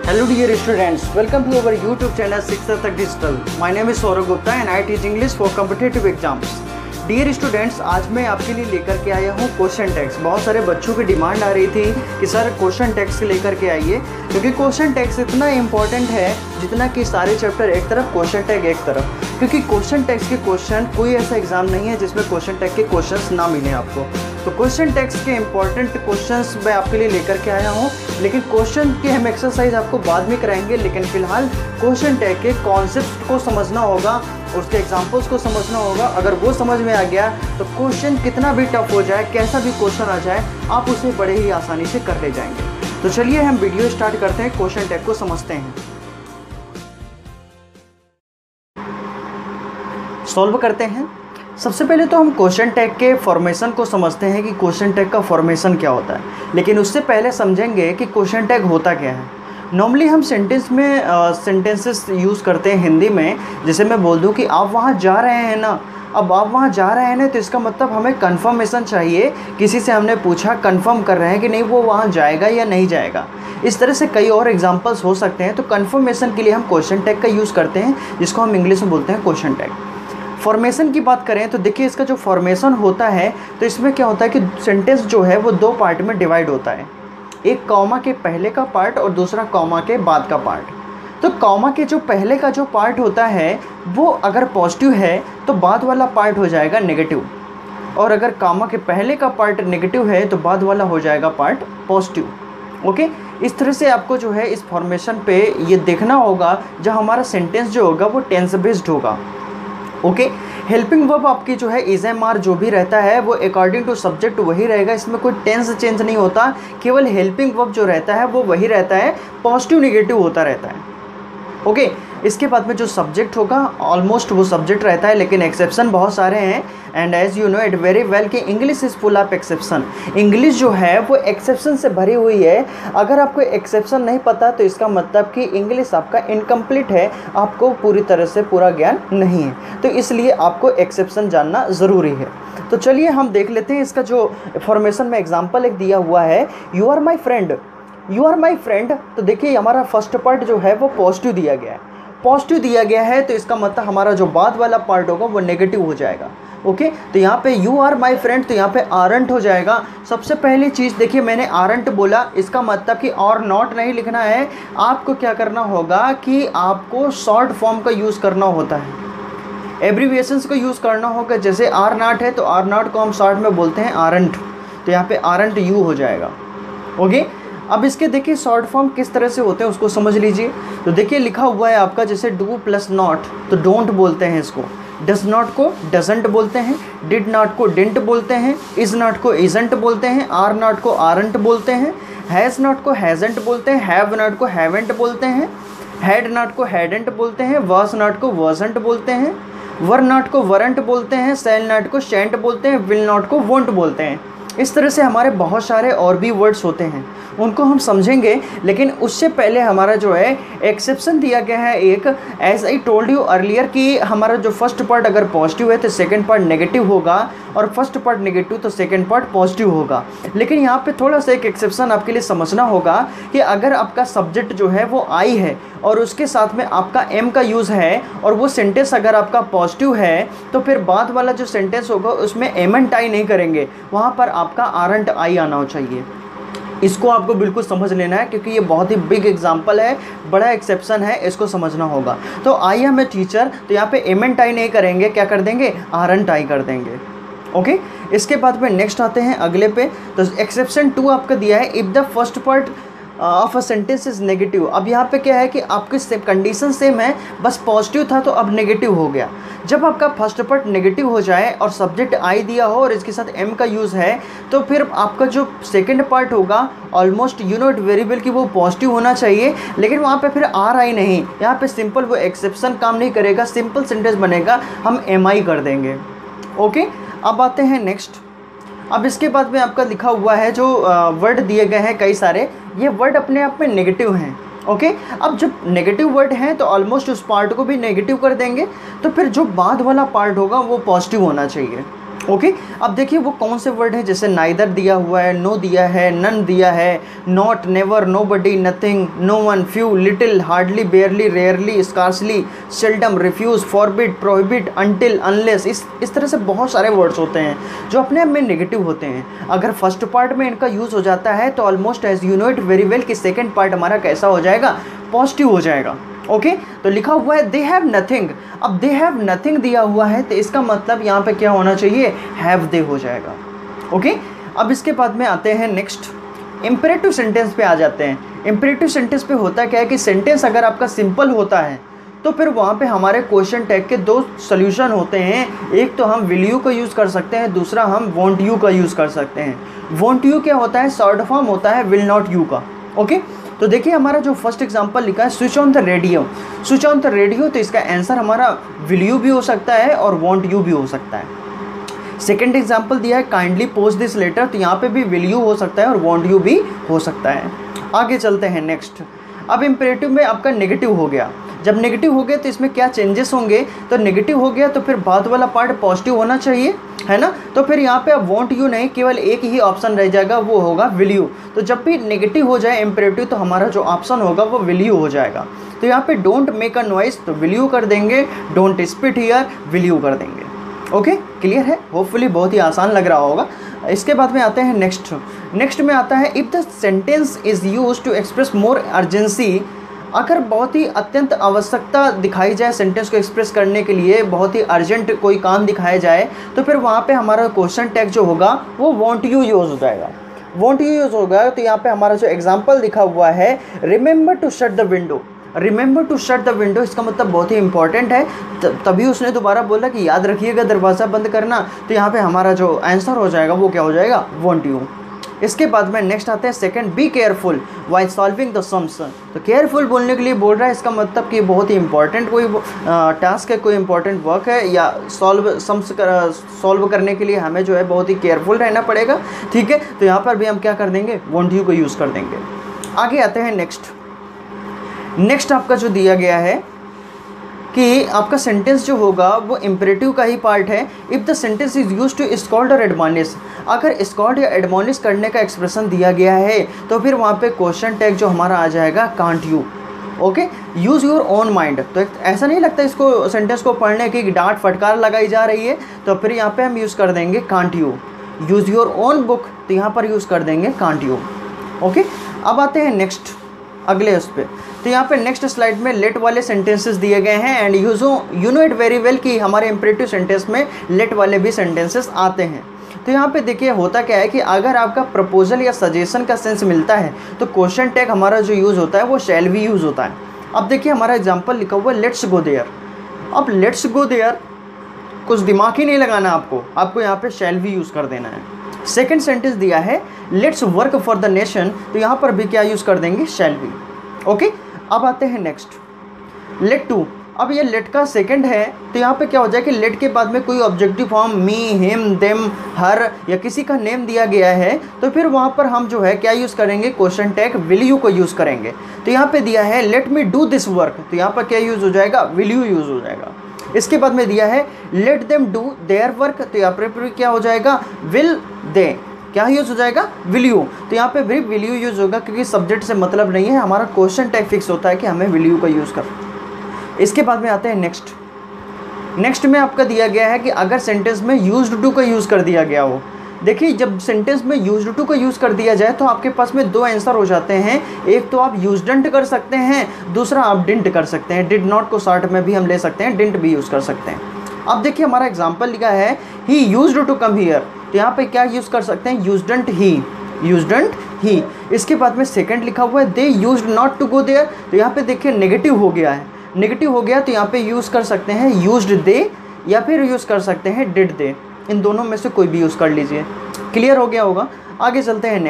Hello dear students, welcome to our YouTube channel Shiksha Tak Digital. My name is Saurabh Gupta and I teach English for competitive exams. Dear students, आज मैं आपके लिए लेकर के आया हूँ question tags. बहुत सारे बच्चों की डिमांड आ रही थी कि सर क्वेश्चन टैग्स लेकर के आइए, क्योंकि क्वेश्चन टैग्स इतना इंपॉर्टेंट है जितना कि सारे चैप्टर एक तरफ, क्वेश्चन टैग एक तरफ। क्योंकि क्वेश्चन टैग्स के क्वेश्चन, कोई ऐसा एग्जाम नहीं है जिसमें क्वेश्चन टैग के क्वेश्चंस ना मिले आपको। तो क्वेश्चन टैग्स के इंपॉर्टेंट क्वेश्चंस मैं आपके लिए लेकर के आया हूँ, लेकिन क्वेश्चन की हम एक्सरसाइज आपको बाद में कराएंगे। लेकिन फिलहाल क्वेश्चन टैग के कॉन्सेप्ट को समझना होगा, उसके एग्जाम्पल्स को समझना होगा। अगर वो समझ में आ गया तो क्वेश्चन कितना भी टफ हो जाए, कैसा भी क्वेश्चन आ जाए, आप उसे बड़े ही आसानी से कर ले जाएंगे। तो चलिए हम वीडियो स्टार्ट करते हैं, क्वेश्चन टैग को समझते हैं, सॉल्व करते हैं। सबसे पहले तो हम क्वेश्चन टैग के फॉर्मेशन को समझते हैं कि क्वेश्चन टैग का फॉर्मेशन क्या होता है। लेकिन उससे पहले समझेंगे कि क्वेश्चन टैग होता क्या है। नॉर्मली हम सेंटेंस में सेंटेंसेस यूज़ करते हैं हिंदी में। जैसे मैं बोल दूं कि आप वहाँ जा रहे हैं ना, अब आप वहाँ जा रहे हैं ना, तो इसका मतलब हमें कंफर्मेशन चाहिए। किसी से हमने पूछा, कंफर्म कर रहे हैं कि नहीं वो वहाँ जाएगा या नहीं जाएगा। इस तरह से कई और एग्जांपल्स हो सकते हैं। तो कंफर्मेशन के लिए हम क्वेश्चन टैग का यूज़ करते हैं, जिसको हम इंग्लिश में बोलते हैं क्वेश्चन टैग। फॉर्मेशन की बात करें तो देखिए, इसका जो फॉर्मेशन होता है तो इसमें क्या होता है कि सेंटेंस जो है वो दो पार्ट में डिवाइड होता है। एक कॉमा के पहले का पार्ट और दूसरा कॉमा के बाद का पार्ट। तो कॉमा के जो पहले का जो पार्ट होता है वो अगर पॉजिटिव है तो बाद वाला पार्ट हो जाएगा नेगेटिव, और अगर कॉमा के पहले का पार्ट नेगेटिव है तो बाद वाला हो जाएगा पार्ट पॉजिटिव। ओके, इस तरह से आपको जो है इस फॉर्मेशन पे ये देखना होगा, जब हमारा सेंटेंस जो होगा वो टेंस बेस्ड होगा। ओके, हेल्पिंग वर्ब आपकी जो है इज एम आर जो भी रहता है वो अकॉर्डिंग टू सब्जेक्ट वही रहेगा। इसमें कोई टेंस चेंज नहीं होता, केवल हेल्पिंग वर्ब जो रहता है वो वही रहता है, पॉजिटिव नेगेटिव होता रहता है। ओके, इसके बाद में जो सब्जेक्ट होगा ऑलमोस्ट वो सब्जेक्ट रहता है, लेकिन एक्सेप्शन बहुत सारे हैं। And as you know it very well कि English is full of exception. English जो है वो एक्सेप्शन से भरी हुई है। अगर आपको एक्सेप्शन नहीं पता तो इसका मतलब कि इंग्लिश आपका इनकम्प्लीट है, आपको पूरी तरह से पूरा ज्ञान नहीं है। तो इसलिए आपको एक्सेप्शन जानना ज़रूरी है। तो चलिए हम देख लेते हैं इसका जो फॉर्मेशन में एग्जाम्पल एक दिया हुआ है, you are my friend. You are my friend, तो देखिए हमारा फर्स्ट पार्ट जो है वो पॉजिटिव दिया गया है। पॉजिटिव दिया गया है तो इसका मतलब हमारा जो बाद वाला पार्ट होगा वो नेगेटिव हो जाएगा। ओके, तो यहाँ पे यू आर माई फ्रेंड, तो यहाँ पे आरंट हो जाएगा। सबसे पहली चीज़ देखिए, मैंने आरंट बोला, इसका मतलब कि और नॉट नहीं लिखना है। आपको क्या करना होगा कि आपको शॉर्ट फॉर्म का यूज़ करना होता है, एब्रीविएशंस को यूज़ करना होगा। जैसे आर नॉट है तो आर नॉट को हम शॉर्ट में बोलते हैं आरंट, तो यहाँ पे आरंट यू हो जाएगा। ओके, अब इसके देखिए शॉर्ट फॉर्म किस तरह से होते हैं उसको समझ लीजिए। तो देखिए लिखा हुआ है आपका, जैसे डू प्लस नॉट तो डोंट बोलते हैं इसको, डज नॉट को डजंट बोलते हैं, डिड नॉट को डिडंट बोलते हैं, इज़ नॉट को इजंट बोलते हैं, आर नॉट को आरंट बोलते हैं, हैज़ नॉट को हैज़ंट बोलते हैं, हैव नॉट को हैवेंट बोलते हैं, हैड नॉट को हैडेंट बोलते हैं, वाज नॉट को वाजंट बोलते हैं, वर नॉट को वरंट बोलते हैं, शैल नॉट को शैंट बोलते हैं, विल नॉट को वोंट बोलते हैं। इस तरह से हमारे बहुत सारे और भी वर्ड्स होते हैं, उनको हम समझेंगे। लेकिन उससे पहले हमारा जो है एक्सेप्शन दिया गया है एक, as I told you earlier, कि हमारा जो फर्स्ट पार्ट अगर पॉजिटिव है तो सेकंड पार्ट नेगेटिव होगा, और फर्स्ट पार्ट नेगेटिव तो सेकंड पार्ट पॉजिटिव होगा। लेकिन यहाँ पे थोड़ा सा एक एक्सेप्शन आपके लिए समझना होगा कि अगर आपका सब्जेक्ट जो है वो आई है और उसके साथ में आपका एम का यूज़ है, और वो सेंटेंस अगर आपका पॉजिटिव है तो फिर बाद वाला जो सेंटेंस होगा उसमें एमेंट आई नहीं करेंगे, वहाँ पर आपका आरंट आई आना चाहिए। इसको आपको बिल्कुल समझ लेना है, क्योंकि ये बहुत ही बिग एग्जांपल है, बड़ा एक्सेप्शन है, इसको समझना होगा। तो आई एम ए टीचर, तो यहाँ पे एमेंट आई नहीं करेंगे, क्या कर देंगे, आरंट आई कर देंगे। ओके, इसके बाद में नेक्स्ट आते हैं अगले पे। तो एक्सेप्शन 2 आपका दिया है, if the first part of a sentence is negative. अब यहाँ पे क्या है कि आपकी कंडीशन सेम है, बस पॉजिटिव था तो अब नेगेटिव हो गया। जब आपका फर्स्ट पार्ट नेगेटिव हो जाए और सब्जेक्ट आई दिया हो और इसके साथ एम का यूज़ है, तो फिर आपका जो सेकंड पार्ट होगा almost you know it very well कि वो पॉजिटिव होना चाहिए, लेकिन वहाँ पे फिर आर आई नहीं, यहाँ पे सिंपल वो एक्सेप्शन काम नहीं करेगा, सिंपल सेंटेंस बनेगा, हम एम आई कर देंगे। ओके, अब आते हैं नेक्स्ट। अब इसके बाद में आपका लिखा हुआ है जो वर्ड दिए गए हैं कई सारे, ये वर्ड अपने आप में नेगेटिव हैं। ओके, अब जब नेगेटिव वर्ड हैं तो ऑलमोस्ट उस पार्ट को भी नेगेटिव कर देंगे, तो फिर जो बाद वाला पार्ट होगा वो पॉजिटिव होना चाहिए। ओके अब देखिए वो कौन से वर्ड है, जैसे नाइदर दिया हुआ है, नो दिया है, नन दिया है, not, never, nobody, nothing, no one, few, little, hardly, barely, rarely, scarcely, seldom, refuse, forbid, prohibit, until, unless, इस तरह से बहुत सारे वर्ड्स होते हैं जो अपने आप में नेगेटिव होते हैं। अगर फर्स्ट पार्ट में इनका यूज़ हो जाता है तो almost as you know it very well कि सेकेंड पार्ट हमारा कैसा हो जाएगा, पॉजिटिव हो जाएगा। ओके तो लिखा हुआ है दे हैव नथिंग। अब दे हैव नथिंग दिया हुआ है तो इसका मतलब यहाँ पे क्या होना चाहिए, हैव दे हो जाएगा। ओके अब इसके बाद में आते हैं नेक्स्ट इम्पेरेटिव सेंटेंस पे आ जाते हैं। इम्पेरेटिव सेंटेंस पे होता क्या है कि सेंटेंस अगर आपका सिंपल होता है तो फिर वहाँ पे हमारे क्वेश्चन टैग के दो सोल्यूशन होते हैं। एक तो हम विल यू का यूज़ कर सकते हैं, दूसरा हम वॉन्ट यू का यूज़ कर सकते हैं। वॉन्ट यू क्या होता है, शॉर्ट फॉर्म होता है विल नॉट यू का। ओके तो देखिए हमारा जो फर्स्ट एग्जांपल लिखा है switch on the radio, switch on the radio, तो इसका आंसर हमारा विल यू भी हो सकता है और वॉन्ट यू भी हो सकता है। सेकंड एग्जांपल दिया है काइंडली पोस्ट दिस लेटर, तो यहाँ पे भी विल यू हो सकता है और वॉन्ट यू भी हो सकता है। आगे चलते हैं नेक्स्ट। अब इम्पेरेटिव में आपका नेगेटिव हो गया, जब नेगेटिव हो गया तो इसमें क्या चेंजेस होंगे, तो नेगेटिव हो गया तो फिर बाद वाला पार्ट पॉजिटिव होना चाहिए, है ना। तो फिर यहाँ पे अब वॉन्ट यू नहीं, केवल एक ही ऑप्शन रह जाएगा, वो होगा विल यू। तो जब भी नेगेटिव हो जाए इम्पेरेटिव तो हमारा जो ऑप्शन होगा वो विल यू हो जाएगा। तो यहाँ पे डोंट मेक अ नॉइस तो विल यू कर देंगे, don't spit here will you कर देंगे। ओके क्लियर है, होपफुली बहुत ही आसान लग रहा होगा। इसके बाद में आते हैं नेक्स्ट में आता है if the sentence is use to express more urgency. अगर बहुत ही अत्यंत आवश्यकता दिखाई जाए सेंटेंस को एक्सप्रेस करने के लिए, बहुत ही अर्जेंट कोई काम दिखाया जाए, तो फिर वहाँ पे हमारा क्वेश्चन टैग जो होगा वो वॉन्ट यू यूज़ हो जाएगा। वॉन्ट यू यूज़ होगा तो यहाँ पे हमारा जो एग्जांपल लिखा हुआ है remember to shut the window, remember to shut the window, इसका मतलब बहुत ही इंपॉर्टेंट है, तभी उसने दोबारा बोला कि याद रखिएगा दरवाज़ा बंद करना। तो यहाँ पे हमारा जो आंसर हो जाएगा वो क्या हो जाएगा, वॉन्ट यू। इसके बाद में नेक्स्ट आते हैं second, be careful while solving the sums. तो केयरफुल बोलने के लिए बोल रहा है, इसका मतलब कि बहुत ही इंपॉर्टेंट कोई टास्क है, कोई इंपॉर्टेंट वर्क है, या सॉल्व करने के लिए हमें जो है बहुत ही केयरफुल रहना पड़ेगा। ठीक है तो यहाँ पर भी हम क्या कर देंगे, वॉन्ट यू को यूज़ कर देंगे। आगे आते हैं नेक्स्ट आपका जो दिया गया है कि आपका सेंटेंस जो होगा वो इम्पेरेटिव का ही पार्ट है। If the sentence is use to scold और एडमॉनिश, अगर स्कॉल्ड या एडमॉनिश करने का एक्सप्रेशन दिया गया है तो फिर वहाँ पे क्वेश्चन टैग जो हमारा आ जाएगा can't you. Okay use your own mind, तो ऐसा नहीं लगता इसको सेंटेंस को पढ़ने की डांट फटकार लगाई जा रही है, तो फिर यहाँ पे हम यूज़ कर देंगे can't you. Use your own book, तो यहाँ पर यूज़ कर देंगे कांट यू। ओके अब आते हैं नेक्स्ट अगले उस पर। तो यहाँ पे नेक्स्ट स्लाइड में लेट वाले सेंटेंसेस दिए गए हैं and you know it very well कि हमारे इम्पेरेटिव सेंटेंस में लेट वाले भी सेंटेंसेस आते हैं। तो यहाँ पे देखिए होता क्या है कि अगर आपका प्रपोजल या सजेशन का सेंस मिलता है तो क्वेश्चन टैग हमारा जो यूज़ होता है वो शैल भी यूज़ होता है। अब देखिए हमारा एग्जाम्पल लिखा हुआ है लेट्स गो देयर। अब लेट्स गो देयर कुछ दिमाग ही नहीं लगाना, आपको यहाँ पे शैल भी यूज़ कर देना है। सेकेंड सेंटेंस दिया है let's work for the nation, तो यहाँ पर भी क्या यूज़ कर देंगे, शैल बी। ओके अब आते हैं नेक्स्ट लेट टू। अब ये लेट का सेकंड है तो यहाँ पे क्या हो जाए कि लेट के बाद में कोई ऑब्जेक्टिव फॉर्म मी, हिम, देम, हर या किसी का नेम दिया गया है तो फिर वहाँ पर हम जो है क्या यूज़ करेंगे, क्वेश्चन टैग विल यू को यूज़ करेंगे। तो यहाँ पे दिया है let me do this work, तो यहाँ पर क्या यूज़ हो जाएगा, विल यू यूज़ हो जाएगा। इसके बाद में दिया है let them do their work, तो यहाँ पर क्या हो जाएगा, विल दे, क्या यूज़ हो जाएगा, विल यू। तो यहाँ पे भी विल यू यूज़ होगा क्योंकि सब्जेक्ट से मतलब नहीं है, हमारा क्वेश्चन टैग फिक्स होता है कि हमें विल यू का यूज़ कर। इसके बाद में आते हैं नेक्स्ट में आपका दिया गया है कि अगर सेंटेंस में यूज्ड टू का यूज़ कर दिया गया हो। देखिए जब सेंटेंस में यूज्ड टू का यूज़ कर दिया जाए तो आपके पास में दो आंसर हो जाते हैं, एक तो आप यूज्डंट कर सकते हैं, दूसरा आप डिंट कर सकते हैं। डिड नॉट को शॉर्ट में भी हम ले सकते हैं, डिंट भी यूज़ कर सकते हैं। अब देखिए हमारा एग्जाम्पल लिखा है he used to come here, तो यहाँ पे क्या यूज़ कर सकते हैं, यूज्डंट ही। इसके बाद में सेकंड लिखा हुआ है they used not to go there, तो यहाँ पे देखिए नेगेटिव हो गया है, तो यहाँ पे यूज़ कर सकते हैं यूज्ड दे या फिर यूज़ कर सकते हैं डिड दे, इन दोनों में से कोई भी यूज़ कर लीजिए। क्लियर हो गया होगा। आगे चलते हैं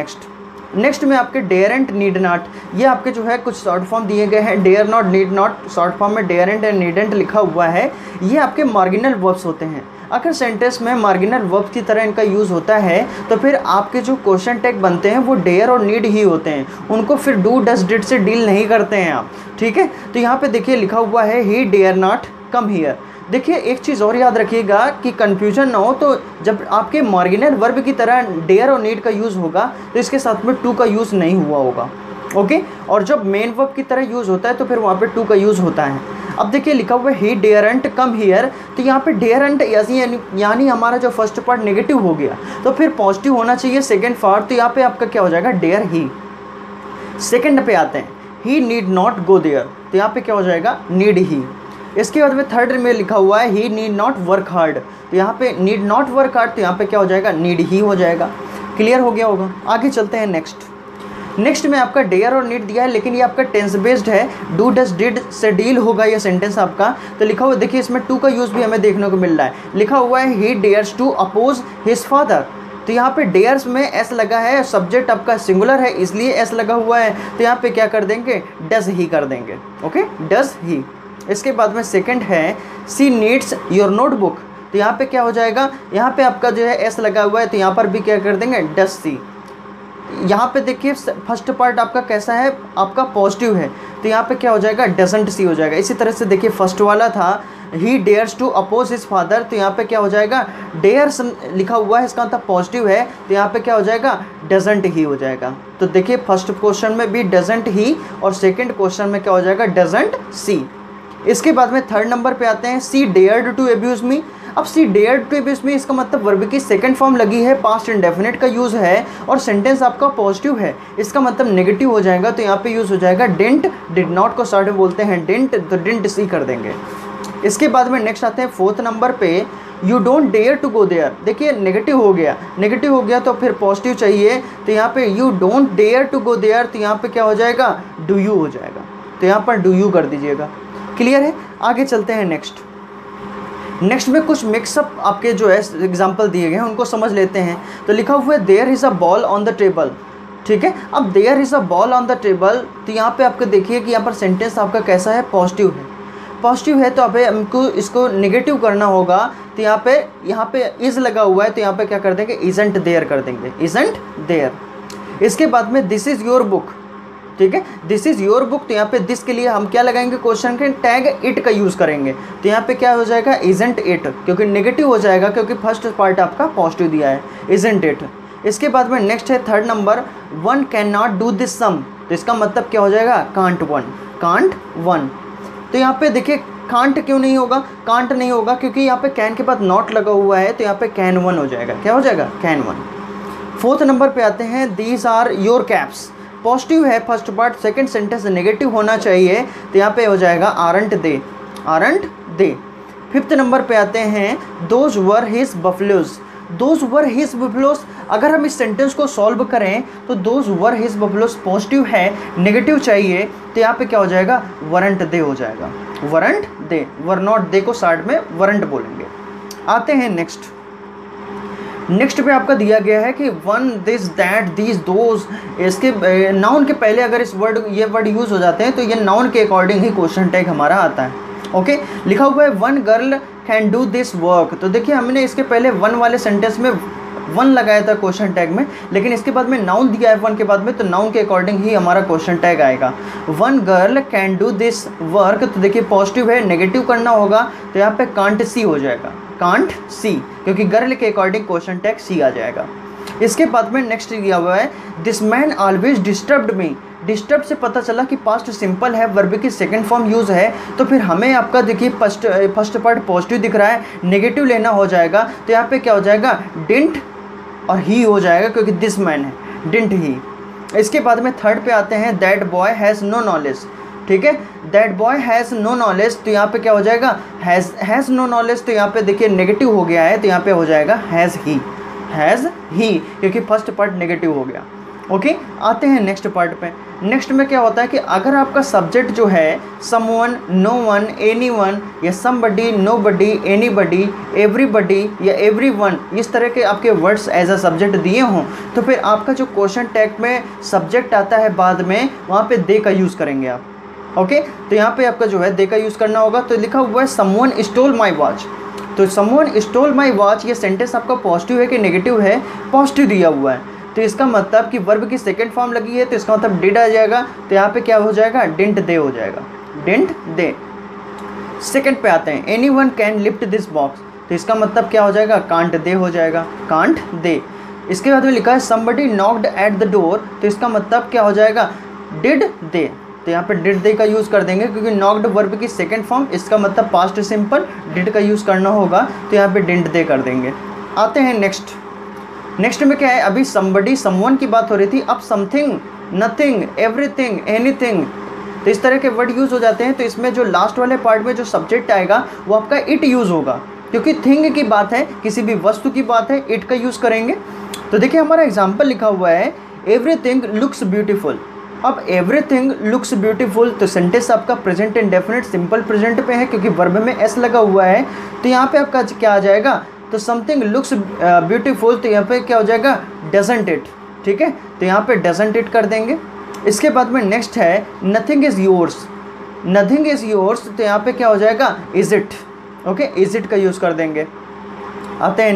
नेक्स्ट में आपके डेयर एंड नीड नॉट, ये आपके जो है कुछ शॉर्ट फॉर्म दिए गए हैं, dare not, need not, short form में डेयर एंड नीडेंट लिखा हुआ है। ये आपके मार्जिनल वर्ब्स होते हैं। अगर सेंटेंस में मार्जिनल वर्ब्स की तरह इनका यूज़ होता है तो फिर आपके जो क्वेश्चन टैग बनते हैं वो डेयर और नीड ही होते हैं, उनको फिर डू डस डिड से डील नहीं करते हैं आप। ठीक है तो यहाँ पे देखिए लिखा हुआ है he dare not come here, देखिए एक चीज़ और याद रखिएगा कि कन्फ्यूजन ना हो, तो जब आपके मार्जिनल वर्ब की तरह डेयर और नीड का यूज़ होगा तो इसके साथ में टू का यूज़ नहीं हुआ होगा, ओके। और जब मेन वर्ब की तरह यूज़ होता है तो फिर वहाँ पे टू का यूज़ होता है। अब देखिए लिखा हुआ है ही डेयरंट कम हियर, तो यहाँ पे डेयरंट यानी हमारा जो फर्स्ट पार्ट नेगेटिव हो गया, तो फिर पॉजिटिव होना चाहिए सेकेंड पार्ट, तो यहाँ पे आपका क्या हो जाएगा, डेयर ही। सेकेंड पे आते हैं, ही नीड नॉट गो देयर, तो यहाँ पे क्या हो जाएगा, नीड ही। इसके बाद में थर्ड में लिखा हुआ है ही नीड नॉट वर्क हार्ड, तो यहाँ पे नीड नॉट वर्क हार्ड, तो यहाँ पे क्या हो जाएगा, नीड ही हो जाएगा। क्लियर हो गया होगा। आगे चलते हैं नेक्स्ट में आपका डेयर और नीड दिया है, लेकिन ये आपका टेंस बेस्ड है, डू डज डिड से डील होगा ये सेंटेंस आपका। तो लिखा हुआ देखिए इसमें टू का यूज़ भी हमें देखने को मिल रहा है, लिखा हुआ है he dares to oppose his father, तो यहाँ पे डेयर्स में एस लगा है, सब्जेक्ट आपका सिंगुलर है इसलिए एस लगा हुआ है, तो यहाँ पे क्या कर देंगे, डज ही कर देंगे, ओके, डज ही। इसके बाद में सेकंड है सी नीड्स योर नोटबुक, तो यहाँ पे क्या हो जाएगा, यहाँ पे आपका जो है एस लगा हुआ है, तो यहाँ पर भी क्या कर देंगे, डज सी। यहाँ पे देखिए फर्स्ट पार्ट आपका कैसा है, आपका पॉजिटिव है, तो यहाँ पे क्या हो जाएगा, डजंट सी हो जाएगा। इसी तरह से देखिए फर्स्ट वाला था he dares to oppose his father, तो यहाँ पे क्या हो जाएगा, डेयर्स लिखा हुआ है, इसका मतलब पॉजिटिव है, तो यहाँ पे क्या हो जाएगा, डजंट ही हो जाएगा। तो देखिए फर्स्ट क्वेश्चन में भी डजंट ही और सेकंड क्वेश्चन में क्या हो जाएगा, डजंट सी। इसके बाद में थर्ड नंबर पे आते हैं सी डेयर्ड टू अब्यूज़ मी। अब सी डेयर्ड टू अब्यूज़ मी इसका मतलब वर्ब की सेकंड फॉर्म लगी है, पास्ट इंडेफिनिट का यूज़ है और सेंटेंस आपका पॉजिटिव है, इसका मतलब नेगेटिव हो जाएगा, तो यहाँ पे यूज़ हो जाएगा डिडंट, डिड नॉट को स्टार्ट में बोलते हैं डिडंट, तो डिडंट सी कर देंगे। इसके बाद में नेक्स्ट आते हैं फोर्थ नंबर पे you don't dare to go there. देखिए नेगेटिव हो गया तो फिर पॉजिटिव चाहिए, तो यहाँ पे you don't dare to go there, तो यहाँ पे क्या हो जाएगा, डू यू हो जाएगा, तो यहाँ पर डू यू कर दीजिएगा। क्लियर है। आगे चलते हैं नेक्स्ट में कुछ मिक्सअप आपके जो है एग्जाम्पल दिए गए हैं उनको समझ लेते हैं। तो लिखा हुआ है there is a ball on the table, ठीक है। अब there is a ball on the table, तो यहाँ पे आपको देखिए कि यहाँ पर सेंटेंस आपका कैसा है, पॉजिटिव है, तो अब हमको इसको नेगेटिव करना होगा, तो यहाँ पे इज़ लगा हुआ है, तो यहाँ पे क्या कर देंगे, इज़ंट देयर कर देंगे, इज़ंट देयर। इसके बाद में दिस इज़ योर बुक, ठीक है, दिस इज़ योर बुक, तो यहाँ पे दिस के लिए हम क्या लगाएंगे, क्वेश्चन के टैग इट का यूज़ करेंगे, तो यहाँ पे क्या हो जाएगा, इज़ंट इट, क्योंकि नेगेटिव हो जाएगा क्योंकि फर्स्ट पार्ट आपका पॉजिटिव दिया है, इज़ंट इट। इसके बाद में नेक्स्ट है third number one can not do this sum, तो इसका मतलब क्या हो जाएगा, कांट वन। तो यहाँ पे देखिए कांट क्यों नहीं होगा, कांट नहीं होगा क्योंकि यहाँ पे कैन के बाद नॉट लगा हुआ है, तो यहाँ पे कैन वन हो जाएगा, क्या हो जाएगा, कैन वन। फोर्थ नंबर पे आते हैं these are your caps, positive है first part, second sentence negative होना चाहिए, तो यहाँ पे हो जाएगा आरंट दे। फिफ्थ नंबर पे आते हैं दोज वर हिज बफलोज, अगर हम इस सेंटेंस को सॉल्व करें तो those were his buffaloes positive है, नेगेटिव चाहिए, तो यहाँ पे क्या हो जाएगा, वरंट दे हो जाएगा, weren't they, were not they को साइड में वरंट बोलेंगे। आते हैं नेक्स्ट पे आपका दिया गया है कि one this that these those, इसके नाउन के पहले अगर ये वर्ड यूज़ हो जाते हैं तो ये नाउन के अकॉर्डिंग ही क्वेश्चन टैग हमारा आता है, ओके। लिखा हुआ है one girl can do this work, तो देखिए हमने इसके पहले वन वाले सेंटेंस में वन लगाया था क्वेश्चन टैग में, लेकिन इसके बाद में नाउन दिया है वन के बाद में, तो नाउन के अकॉर्डिंग ही हमारा क्वेश्चन टैग आएगा। One girl can do this work, तो देखिए पॉजिटिव है, नेगेटिव करना होगा, तो यहाँ पे कांट सी हो जाएगा, कांट सी, क्योंकि गर्ल के अकॉर्डिंग क्वेश्चन टैग सी आ जाएगा। इसके बाद में नेक्स्ट दिया हुआ है this man always disturbed me, disturb से पता चला कि पास्ट सिंपल है, वर्ब की सेकंड फॉर्म यूज़ है, तो फिर हमें आपका देखिए फर्स्ट पार्ट पॉजिटिव दिख रहा है, नेगेटिव लेना हो जाएगा, तो यहाँ पे क्या हो जाएगा, डिंट और ही हो जाएगा क्योंकि दिस मैन है, डिंट ही। इसके बाद में थर्ड पे आते हैं that boy has no knowledge, ठीक है, that boy has no knowledge, तो यहाँ पे क्या हो जाएगा, हैज़ नो नॉलेज, तो यहाँ पे देखिए नेगेटिव हो गया है, तो यहाँ पे हो जाएगा हैज़ ही, क्योंकि फर्स्ट पार्ट नेगेटिव हो गया, ओके। आते हैं नेक्स्ट पार्ट पे। नेक्स्ट में क्या होता है कि अगर आपका सब्जेक्ट जो है someone, no one, anyone, या समबडी, नोबडी, एनीबडी, एवरीबडी या एवरीवन, इस तरह के आपके वर्ड्स एज अ सब्जेक्ट दिए हों, तो फिर आपका जो क्वेश्चन टैग में सब्जेक्ट आता है बाद में, वहाँ पे दे का यूज़ करेंगे आप, ओके। तो यहाँ पे आपका जो है दे का यूज़ करना होगा। तो लिखा हुआ है समवन स्टोल माई वॉच, तो समवन स्टोल माई वॉच, ये सेंटेंस आपका पॉजिटिव है कि नेगेटिव है, पॉजिटिव दिया हुआ है, तो इसका मतलब कि वर्ब की सेकंड फॉर्म लगी है, तो इसका मतलब डिड आ जाएगा, तो यहाँ पे क्या हो जाएगा, डिंट दे हो जाएगा, डिंट दे। सेकंड पे आते हैं, any one can lift this box, तो इसका मतलब क्या हो जाएगा, कांट दे हो जाएगा, कांट दे। इसके बाद में लिखा है somebody knocked at the door, तो इसका मतलब क्या हो जाएगा, डिड दे, तो यहाँ पे डिड दे का यूज़ कर देंगे क्योंकि नॉक्ड वर्ब की सेकंड फॉर्म, इसका मतलब पास्ट सिंपल, डिड का यूज़ करना होगा, तो यहाँ पे डिड दे कर देंगे। आते हैं नेक्स्ट में क्या है, अभी समबडी समवन की बात हो रही थी, अब समथिंग, नथिंग, एवरीथिंग, एनीथिंग, तो इस तरह के वर्ड यूज़ हो जाते हैं। तो इसमें जो लास्ट वाले पार्ट में जो सब्जेक्ट आएगा वो आपका इट यूज़ होगा, क्योंकि थिंग की बात है, किसी भी वस्तु की बात है, इट का यूज़ करेंगे। तो देखिए हमारा एग्जाम्पल लिखा हुआ है, एवरीथिंग लुक्स ब्यूटीफुल। अब एवरीथिंग लुक्स ब्यूटीफुल, तो सेंटेंस आपका प्रेजेंट इंडेफिनिट सिंपल प्रेजेंट पे है क्योंकि वर्ब में एस लगा हुआ है, तो यहाँ पे आपका क्या आ जाएगा, तो समथिंग लुक्स ब्यूटीफुल, तो यहाँ पे क्या हो जाएगा, डजंट इट, ठीक है, तो यहाँ पे डजंट इट कर देंगे। इसके बाद में नेक्स्ट है nothing is yours, nothing is yours, तो यहाँ पे क्या हो जाएगा, is it, okay, is it का यूज़ कर देंगे। आते हैं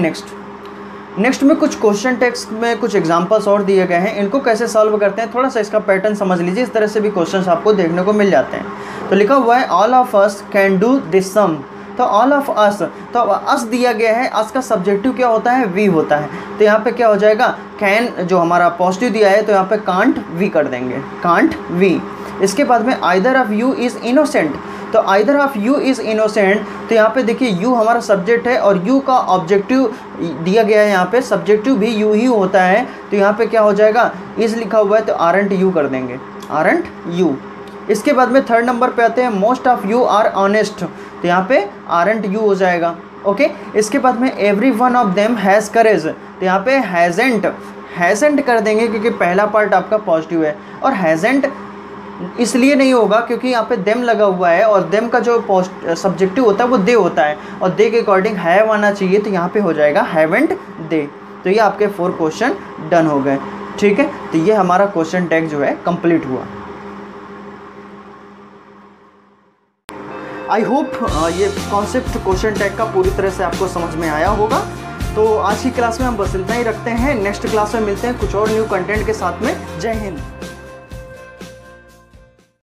नेक्स्ट में कुछ क्वेश्चन टेक्स्ट में कुछ एग्जांपल्स और दिए गए हैं, इनको कैसे सॉल्व करते हैं थोड़ा सा इसका पैटर्न समझ लीजिए, इस तरह से भी क्वेश्चंस आपको देखने को मिल जाते हैं। तो लिखा हुआ है all of us can do this sum, तो ऑल ऑफ अस, तो अस दिया गया है, अस का सब्जेक्टिव क्या होता है, वी होता है, तो यहाँ पे क्या हो जाएगा, कैन जो हमारा पॉजिटिव दिया है तो यहाँ पे कांट वी कर देंगे, कांट वी। इसके बाद में either of you is innocent, तो either of you is innocent, तो यहाँ पे देखिए यू हमारा सब्जेक्ट है और यू का ऑब्जेक्टिव दिया गया है, यहाँ पे सब्जेक्टिव भी यू ही होता है, तो यहाँ पे क्या हो जाएगा, इज़ लिखा हुआ है तो आरंट यू कर देंगे, आरंट यू। इसके बाद में थर्ड नंबर पे आते हैं, most of you are honest, तो यहाँ पे आरंट यू हो जाएगा, ओके। इसके बाद में every one of them has courage, तो यहाँ पे हैजेंट कर देंगे क्योंकि पहला पार्ट आपका पॉजिटिव है, और हैजेंट इसलिए नहीं होगा क्योंकि यहाँ पे देम लगा हुआ है और देम का जो सब्जेक्टिव होता है वो दे होता है, और दे के अकॉर्डिंग हैव आना चाहिए, तो यहाँ पे हो जाएगा हैवेंट दे। तो ये आपके 4 क्वेश्चन डन हो गए, ठीक है। तो ये हमारा क्वेश्चन टैग जो है कंप्लीट हुआ। आई होप ये कॉन्सेप्ट क्वेश्चन टैग का पूरी तरह से आपको समझ में आया होगा। तो आज की क्लास में हम बस इतना ही रखते हैं, नेक्स्ट क्लास में मिलते हैं कुछ और न्यू कंटेंट के साथ में। जय हिंद।